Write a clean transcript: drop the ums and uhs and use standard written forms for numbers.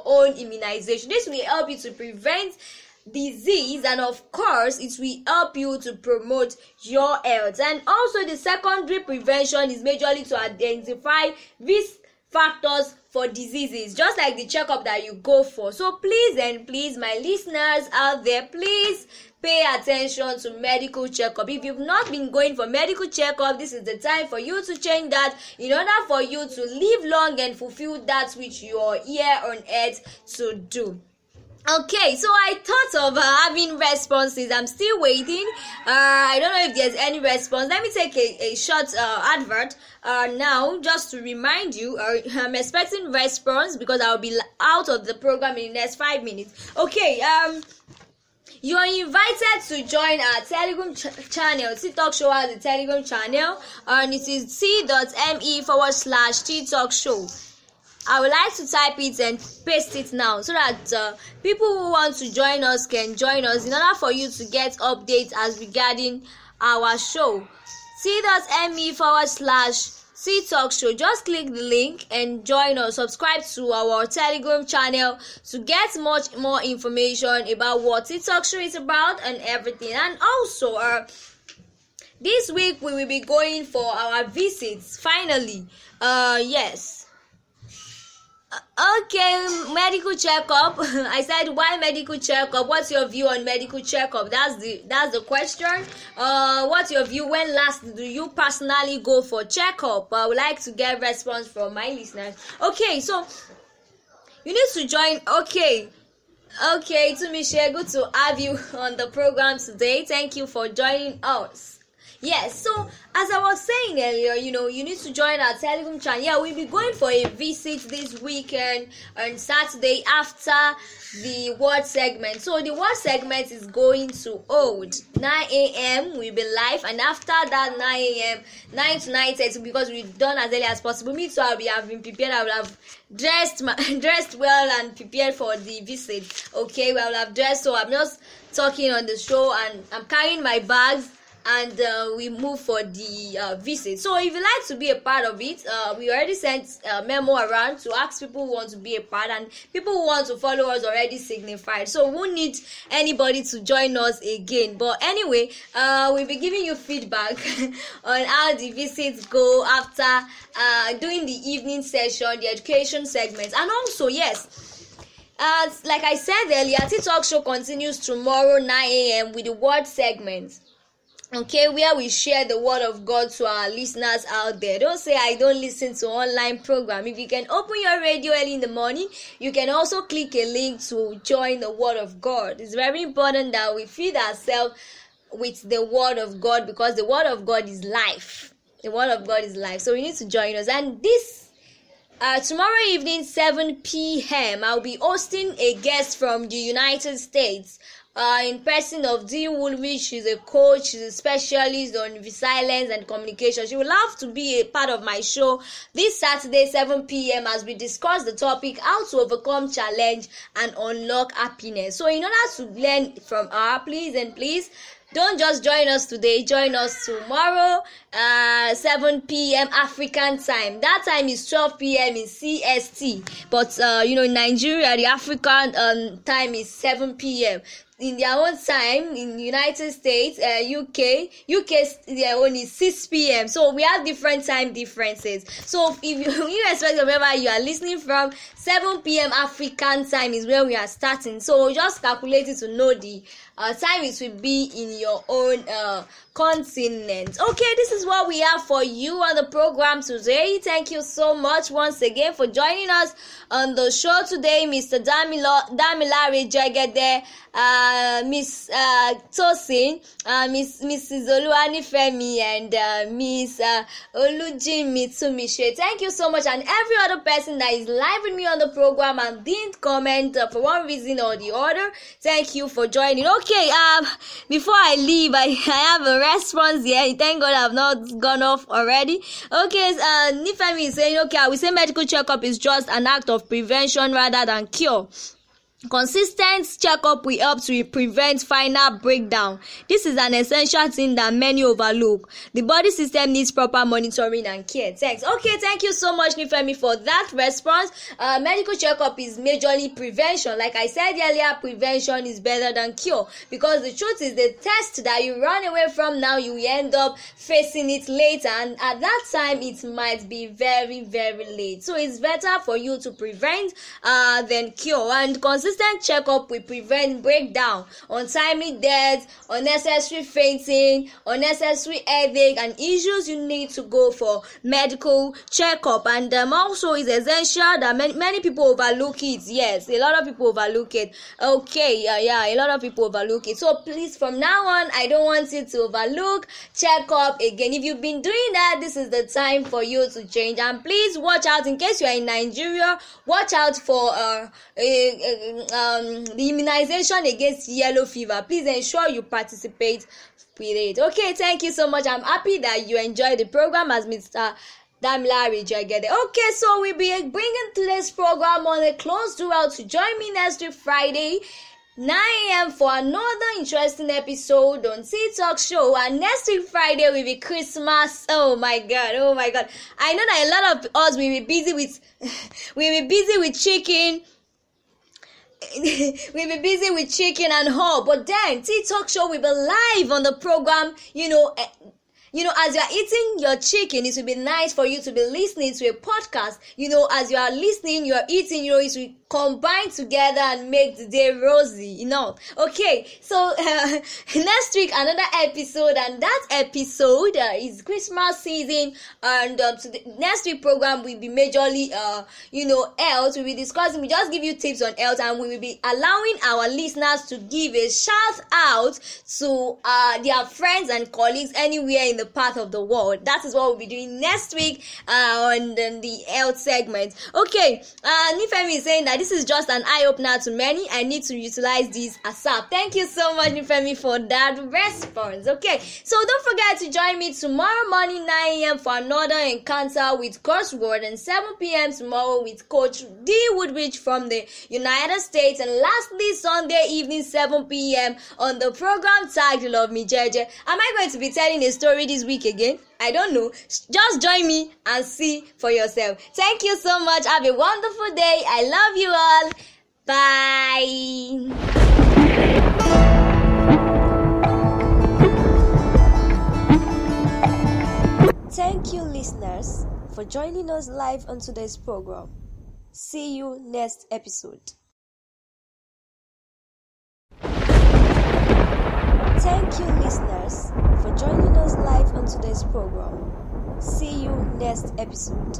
own immunization. This will help you to prevent disease, and of course it will help you to promote your health. And also the secondary prevention is majorly to identify risk factors for diseases, just like the checkup that you go for. So please, my listeners out there, please pay attention to medical checkup. If you've not been going for medical checkup, this is the time for you to change that in order for you to live long and fulfill that which you are here on earth to do. Okay, so I thought of having responses. I'm still waiting. I don't know if there's any response. Let me take a short advert now, just to remind you. I'm expecting response because I'll be out of the program in the next 5 minutes. Okay, you are invited to join our Telegram channel. T-Talk Show has a Telegram channel, and it is t.me/T-Talk Show. I would like to type it and paste it now so that people who want to join us can join us in order for you to get updates as regarding our show. t.me/T-Talk Show. Just click the link and join us. Subscribe to our Telegram channel to get much more information about what T-Talk Show is about and everything. And also, this week we will be going for our visits. Finally, yes. Okay, medical checkup. I said, why medical checkup? What's your view on medical checkup? That's the question. What's your view? When last do you personally go for checkup? I would like to get response from my listeners. Okay, so you need to join. Okay, to Michelle, good to have you on the program today. Thank you for joining us. Yes, so as I was saying earlier, you need to join our Telegram channel. Yeah, we'll be going for a visit this weekend on Saturday after the word segment. So the word segment is going to hold 9 a.m. We'll be live, and after that 9 a.m., 9 to 9:30, because we've done as early as possible. Me too, I've been prepared. I will have dressed well and prepared for the visit. Okay, well, I've dressed, so I'm just talking on the show and I'm carrying my bags. And we move for the visit. So if you like to be a part of it, we already sent a memo around to ask people who want to be a part, and people who want to follow us already signified. So we won't need anybody to join us again. But anyway, we'll be giving you feedback on how the visits go after doing the evening session, the education segment. And also, yes, like I said earlier, T-Talk Show continues tomorrow 9 a.m. with the word segment. Okay, where we share the word of God to our listeners out there. Don't say I don't listen to online program. If you can open your radio early in the morning, you can also click a link to join the word of God. It's very important that we feed ourselves with the word of God, because the word of God is life. The word of God is life. So you need to join us. And this tomorrow evening, 7 p.m., I'll be hosting a guest from the United States. In person of Dee Woolwich. She's a coach, she's a specialist on resilience and communication. She would love to be a part of my show this Saturday, 7 p.m. as we discuss the topic, how to overcome challenge and unlock happiness. So in order to learn from her, please, don't just join us today, join us tomorrow, 7 p.m. African time. That time is 12 p.m. in CST. But, in Nigeria, the African time is 7 p.m. In their own time, in United States, UK, their own is 6 p.m. So we have different time differences. So if you expect wherever you are listening from, 7 p.m. African time is where we are starting. So just calculate it to know the time it will be in your own continent. Okay, this is what we have for you on the program today. Thank you so much once again for joining us on the show today, Mr. Damilare Jagede, Miss Tosin, Mrs. Oluwanifemi, and Miss Olujimi Tumishe. Thank you so much, and every other person that is live with me on the program and didn't comment for one reason or the other. Thank you for joining. Okay, before I leave, I have a response here. Thank God I've not gone off already. Okay, Nifemi is saying, okay, I will say medical checkup is just an act of prevention rather than cure. Consistent checkup will help to prevent final breakdown. This is an essential thing that many overlook. The body system needs proper monitoring and care. Thanks. Okay, thank you so much, Nifemi, for that response. Medical checkup is majorly prevention. Like I said earlier, prevention is better than cure, because the truth is the test that you run away from now, you will end up facing it later, and at that time it might be very, very late. So it's better for you to prevent than cure. And consistent checkup will prevent breakdown, untimely death, unnecessary fainting, unnecessary headache, and issues. You need to go for medical checkup. And also is essential that many people overlook it. Yes, a lot of people overlook it. Okay, a lot of people overlook it. So please, from now on, I don't want you to overlook checkup again. If you've been doing that, this is the time for you to change. And please watch out, in case you are in Nigeria, watch out for the immunization against yellow fever. Please ensure you participate with it. Okay, thank you so much. I'm happy that you enjoyed the program as Mr. Damilare Jagede. Okay, so we'll be bringing today's program on a close. Do well to join me next week Friday 9 a.m. for another interesting episode on Talk Show. And next week Friday will be Christmas. Oh my god. I know that a lot of us will be busy with chicken. We'll be busy with chicken and all, but then Talk Show will be live on the program. As you are eating your chicken, it will be nice for you to be listening to a podcast. As you are listening, you are eating, it will combine together and make the day rosy. Okay, so next week another episode, and that episode is Christmas season, and next week program will be majorly health. We'll be discussing, we just give you tips on health, and we will be allowing our listeners to give a shout out to their friends and colleagues anywhere in the part of the world. That is what we'll be doing next week on the health segment. Okay, Nifemi is saying that this is just an eye-opener to many. I need to utilize this ASAP. Thank you so much, Nifemi, for that response. Okay, so don't forget to join me tomorrow morning 9 a.m. for another encounter with Coach Ward, and 7 p.m. tomorrow with Coach D. Woodbridge from the United States, and lastly Sunday evening 7 p.m. on the program tagged Love Me Jeje. Am I going to be telling a story this week again? I don't know. Just join me and see for yourself. Thank you so much. Have a wonderful day. I love you all. Bye. Thank you, listeners, for joining us live on today's program. See you next episode. Thank you, listeners, for joining us live on today's program. See you next episode.